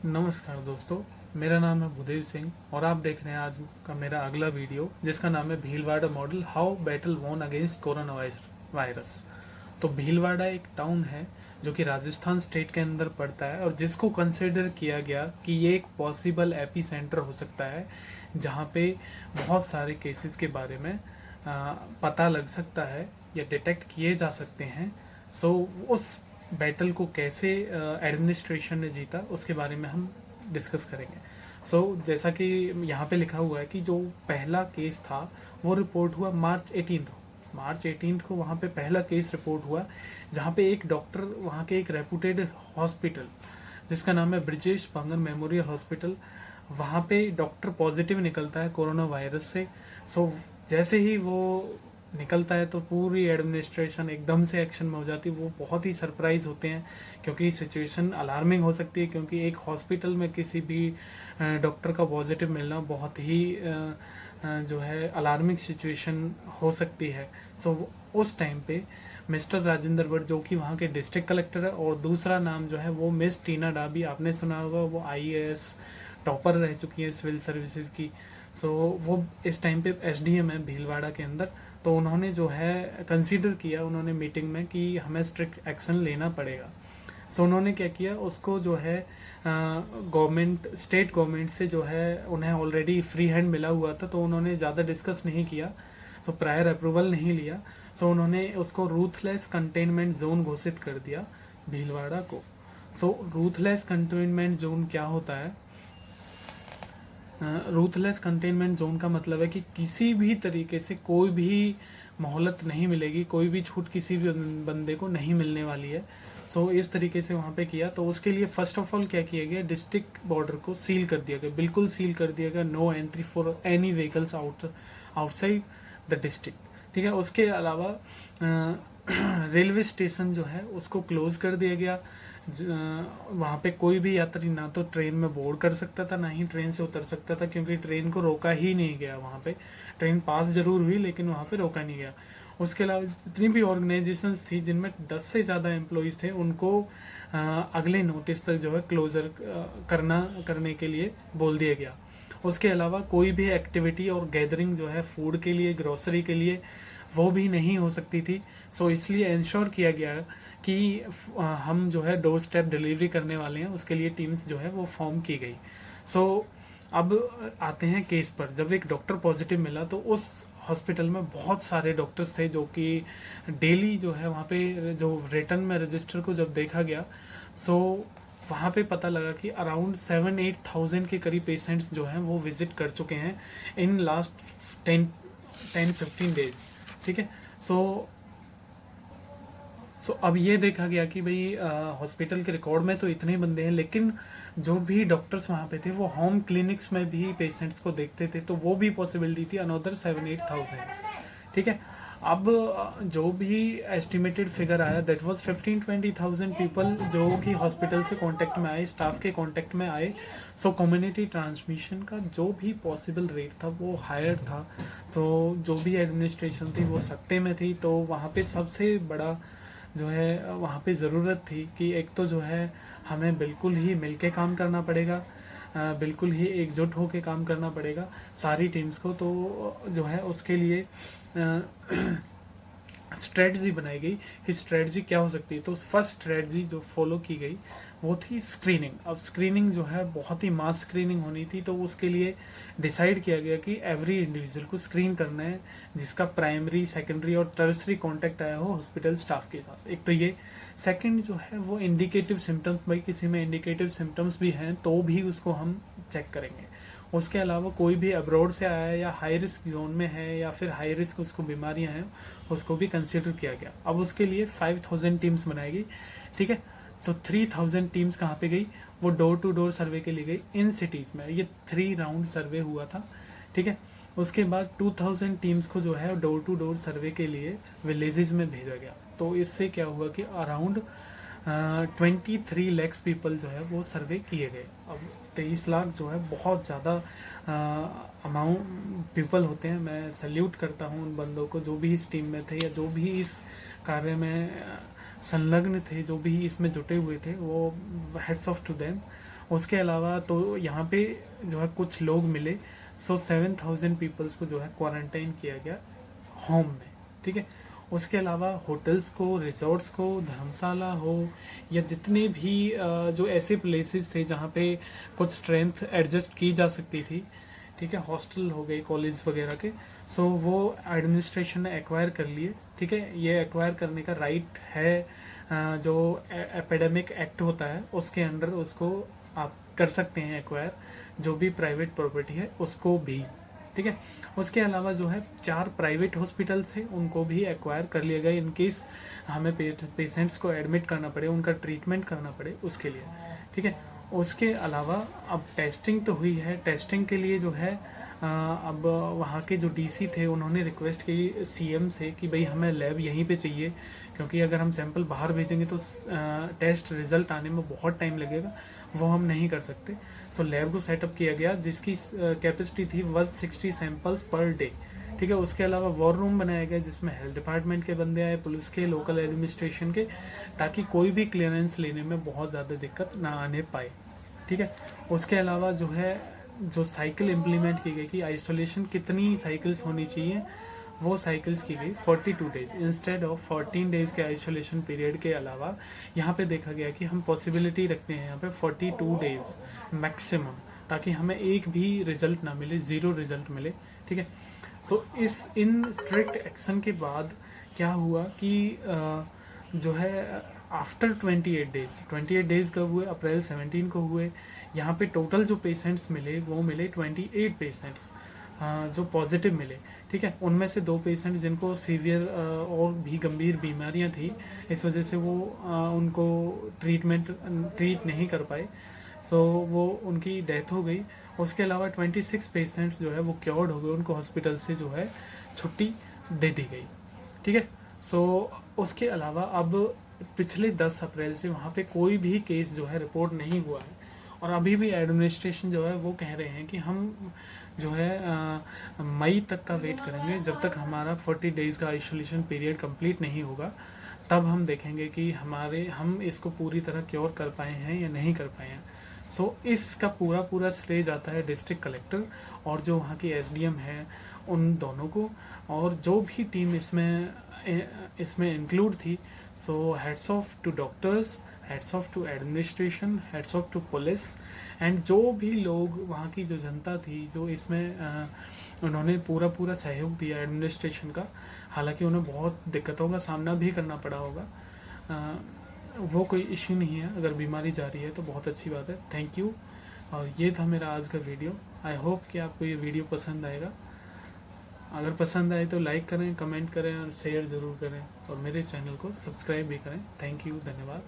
नमस्कार दोस्तों, मेरा नाम है भूदेव सिंह और आप देख रहे हैं आज का मेरा अगला वीडियो जिसका नाम है Bhilwara model how battle won against corona virus. तो भीलवाड़ा एक टाउन है जो कि राजस्थान स्टेट के अंदर पड़ता है और जिसको कंसिडर किया गया कि ये एक पॉसिबल एपी सेंटर हो सकता है जहाँ पे बहुत सारे केसेस के बारे में पता लग सकता है या डिटेक्ट किए जा सकते हैं। सो उस बैटल को कैसे एडमिनिस्ट्रेशन ने जीता उसके बारे में हम डिस्कस करेंगे। जैसा कि यहाँ पे लिखा हुआ है कि जो पहला केस था वो रिपोर्ट हुआ मार्च 18 को वहाँ पे पहला केस रिपोर्ट हुआ जहाँ पे एक डॉक्टर वहाँ के एक रेपुटेड हॉस्पिटल जिसका नाम है ब्रिजेश पंगन मेमोरियल हॉस्पिटल, वहाँ पे डॉक्टर पॉजिटिव निकलता है कोरोना वायरस से। जैसे ही वो निकलता है तो पूरी एडमिनिस्ट्रेशन एकदम से एक्शन में हो जाती है। वो बहुत ही सरप्राइज होते हैं क्योंकि सिचुएशन अलार्मिंग हो सकती है, क्योंकि एक हॉस्पिटल में किसी भी डॉक्टर का पॉजिटिव मिलना बहुत ही जो है अलार्मिंग सिचुएशन हो सकती है। उस टाइम पे मिस्टर राजेंद्र भट्ट जो कि वहाँ के डिस्ट्रिक्ट कलेक्टर है, और दूसरा नाम जो है वो मिस टीना डाबी, आपने सुना होगा, वो आईएएस टॉपर रह चुकी है सिविल सर्विसेज की। वो इस टाइम पे एसडीएम है भीलवाड़ा के अंदर। तो उन्होंने जो है कंसीडर किया उन्होंने मीटिंग में कि हमें स्ट्रिक्ट एक्शन लेना पड़ेगा। उन्होंने क्या किया, उसको जो है स्टेट गवर्नमेंट से जो है उन्हें ऑलरेडी फ्री हैंड मिला हुआ था, तो उन्होंने ज़्यादा डिस्कस नहीं किया, प्रायर अप्रूवल नहीं लिया। उन्होंने उसको रूथलेस कंटेनमेंट जोन घोषित कर दिया भीलवाड़ा को। रूथलेस कंटेनमेंट जोन क्या होता है? रूथलेस कंटेनमेंट जोन का मतलब है कि किसी भी तरीके से कोई भी मोहलत नहीं मिलेगी, कोई भी छूट किसी भी बंदे को नहीं मिलने वाली है। इस तरीके से वहाँ पे किया। तो उसके लिए फर्स्ट ऑफ ऑल क्या किया गया, डिस्ट्रिक्ट बॉर्डर को सील कर दिया गया, बिल्कुल सील कर दिया गया, no entry for any vehicles outside the district. ठीक है। उसके अलावा रेलवे स्टेशन जो है उसको क्लोज कर दिया गया। वहाँ पे कोई भी यात्री ना तो ट्रेन में बोर्ड कर सकता था ना ही ट्रेन से उतर सकता था, क्योंकि ट्रेन को रोका ही नहीं गया। वहाँ पे ट्रेन पास जरूर हुई लेकिन वहाँ पे रोका नहीं गया। उसके अलावा जितनी भी ऑर्गेनाइजेशंस थी जिनमें 10 से ज़्यादा एम्प्लॉयज़ थे उनको अगले नोटिस तक जो है क्लोजर करने के लिए बोल दिया गया। उसके अलावा कोई भी एक्टिविटी और गैदरिंग जो है फूड के लिए, ग्रोसरी के लिए, वो भी नहीं हो सकती थी। इसलिए इंश्योर किया गया कि हम जो है डोर स्टेप डिलीवरी करने वाले हैं, उसके लिए टीम्स जो है वो फॉर्म की गई। अब आते हैं केस पर। जब एक डॉक्टर पॉजिटिव मिला तो उस हॉस्पिटल में बहुत सारे डॉक्टर्स थे जो कि डेली जो है वहाँ पे जो रिटर्न में रजिस्टर को जब देखा गया, वहाँ पे पता लगा कि अराउंड 7-8 थाउजेंड के करीब पेशेंट्स जो हैं वो विजिट कर चुके हैं इन लास्ट 10-15 डेज। ठीक है। अब ये देखा गया कि भाई हॉस्पिटल के रिकॉर्ड में तो इतने बंदे हैं, लेकिन जो भी डॉक्टर्स वहाँ पे थे वो होम क्लिनिक्स में भी पेशेंट्स को देखते थे, तो वो भी पॉसिबिलिटी थी अनदर 7-8 थाउजेंड। ठीक है। अब जो भी एस्टिमेटेड फिगर आया दैट वाज 15-20 थाउजेंड पीपल जो कि हॉस्पिटल से कांटेक्ट में आए, स्टाफ के कांटेक्ट में आए। कम्युनिटी ट्रांसमिशन का जो भी पॉसिबल रेट था वो हायर था। जो भी एडमिनिस्ट्रेशन थी वो सत्ते में थी, तो वहाँ पे सबसे बड़ा जो है वहाँ पे ज़रूरत थी कि एक तो जो है हमें बिल्कुल ही मिलके काम करना पड़ेगा, बिल्कुल ही एकजुट होके काम करना पड़ेगा सारी टीम्स को। तो जो है उसके लिए स्ट्रेटजी बनाई गई कि स्ट्रेटजी क्या हो सकती है। तो फर्स्ट स्ट्रेटजी जो फॉलो की गई वो थी स्क्रीनिंग। अब स्क्रीनिंग जो है बहुत ही मास स्क्रीनिंग होनी थी, तो उसके लिए डिसाइड किया गया कि एवरी इंडिविजुअल को स्क्रीन करना है जिसका प्राइमरी, सेकेंडरी और टर्सरी कांटेक्ट आया हो हॉस्पिटल स्टाफ के साथ। एक तो ये। सेकंड जो है वो इंडिकेटिव सिम्टम्स, भाई किसी में इंडिकेटिव सिम्टम्स भी हैं तो भी उसको हम चेक करेंगे। उसके अलावा कोई भी अब्रॉड से आया है या हाई रिस्क जोन में है या फिर हाई रिस्क उसको बीमारियां हैं, उसको भी कंसिडर किया गया। अब उसके लिए 5000 टीम्स बनाई गई। ठीक है। तो 3000 टीम्स कहाँ पे गई, वो डोर टू डोर सर्वे के लिए गई इन सिटीज़ में। ये 3 राउंड सर्वे हुआ था। ठीक है। उसके बाद 2000 टीम्स को जो है डोर टू डोर सर्वे के लिए विलेजेस में भेजा गया। तो इससे क्या हुआ कि अराउंड 23 लैक्स पीपल जो है वो सर्वे किए गए। अब 23 लाख जो है बहुत ज़्यादा अमाउंट पीपल होते हैं। मैं सल्यूट करता हूँ उन बंदों को जो भी इस टीम में थे या जो भी इस कार्य में संलग्न थे, जो भी इसमें जुटे हुए थे, वो हेड्स ऑफ टू देम। उसके अलावा तो यहाँ पे जो है कुछ लोग मिले, सो 7,000 पीपल्स को जो है क्वारंटाइन किया गया होम में, ठीक है। उसके अलावा होटल्स को, रिजॉर्ट्स को, धर्मशाला हो या जितने भी जो ऐसे प्लेसेस थे जहाँ पे कुछ स्ट्रेंथ एडजस्ट की जा सकती थी, ठीक है, हॉस्टल हो गए, कॉलेज वगैरह के, सो वो एडमिनिस्ट्रेशन ने एक्वायर कर लिए, ठीक है। ये एक्वायर करने का राइट है, जो एपिडेमिक एक्ट होता है उसके अंडर उसको आप कर सकते हैं एक्वायर, जो भी प्राइवेट प्रॉपर्टी है उसको भी, ठीक है। उसके अलावा जो है 4 प्राइवेट हॉस्पिटल थे, उनको भी एक्वायर कर लिया गया इन केस हमें पेशेंट्स को एडमिट करना पड़े, उनका ट्रीटमेंट करना पड़े उसके लिए, ठीक है। उसके अलावा अब टेस्टिंग तो हुई है, टेस्टिंग के लिए जो है अब वहाँ के जो डीसी थे उन्होंने रिक्वेस्ट की सीएम से कि भाई हमें लैब यहीं पे चाहिए, क्योंकि अगर हम सैंपल बाहर भेजेंगे तो टेस्ट रिजल्ट आने में बहुत टाइम लगेगा, वो हम नहीं कर सकते। सो लैब को सेटअप किया गया जिसकी कैपेसिटी थी 160 सैंपल्स पर डे, ठीक है। उसके अलावा वॉर रूम बनाया गया जिसमें हेल्थ डिपार्टमेंट के बंदे आए, पुलिस के, लोकल एडमिनिस्ट्रेशन के, ताकि कोई भी क्लियरेंस लेने में बहुत ज़्यादा दिक्कत ना आने पाए, ठीक है। उसके अलावा जो है जो साइकिल इम्प्लीमेंट की गई कि आइसोलेशन कितनी साइकिल्स होनी चाहिए, वो साइकिल्स की गई 42 डेज इंस्टेड ऑफ 14 डेज के आइसोलेशन पीरियड के अलावा यहाँ पे देखा गया कि हम पॉसिबिलिटी रखते हैं यहाँ पे 42 डेज मैक्सिमम, ताकि हमें एक भी रिजल्ट ना मिले, ज़ीरो रिजल्ट मिले, ठीक है। सो इन स्ट्रिक्ट एक्शन के बाद क्या हुआ कि जो है आफ्टर 28 डेज कब हुए, अप्रैल 17 को हुए। यहाँ पे टोटल जो पेशेंट्स मिले वो मिले 28 पेशेंट्स जो पॉजिटिव मिले, ठीक है। उनमें से 2 पेशेंट जिनको सीवियर और भी गंभीर बीमारियाँ थी, इस वजह से वो उनको ट्रीट नहीं कर पाए, तो वो उनकी डेथ हो गई। उसके अलावा 26 पेशेंट्स जो है वो क्योर्ड हो गए, उनको हॉस्पिटल से जो है छुट्टी दे दी गई, ठीक है। सो उसके अलावा अब पिछले 10 अप्रैल से वहाँ पे कोई भी केस जो है रिपोर्ट नहीं हुआ है, और अभी भी एडमिनिस्ट्रेशन जो है वो कह रहे हैं कि हम जो है मई तक का वेट करेंगे, जब तक हमारा 40 डेज़ का आइसोलेशन पीरियड कंप्लीट नहीं होगा, तब हम देखेंगे कि हम इसको पूरी तरह क्योर कर पाए हैं या नहीं कर पाए हैं। सो इसका पूरा श्रेय जाता है डिस्ट्रिक्ट कलेक्टर और जो वहाँ की एसडीएम है उन दोनों को, और जो भी टीम इसमें इंक्लूड थी। So heads of to doctors, heads of to administration, heads of to police, and जो भी लोग वहाँ की जो जनता थी जो इसमें उन्होंने पूरा सहयोग दिया एडमिनिस्ट्रेशन का, हालांकि उन्हें बहुत दिक्कतों का सामना भी करना पड़ा होगा, वो कोई इश्यू नहीं है, अगर बीमारी जा रही है तो बहुत अच्छी बात है। थैंक यू, और ये था मेरा आज का वीडियो। आई होप कि आपको ये वीडियो पसंद आएगा। अगर पसंद आए तो लाइक करें, कमेंट करें और शेयर ज़रूर करें, और मेरे चैनल को सब्सक्राइब भी करें। थैंक यू, धन्यवाद।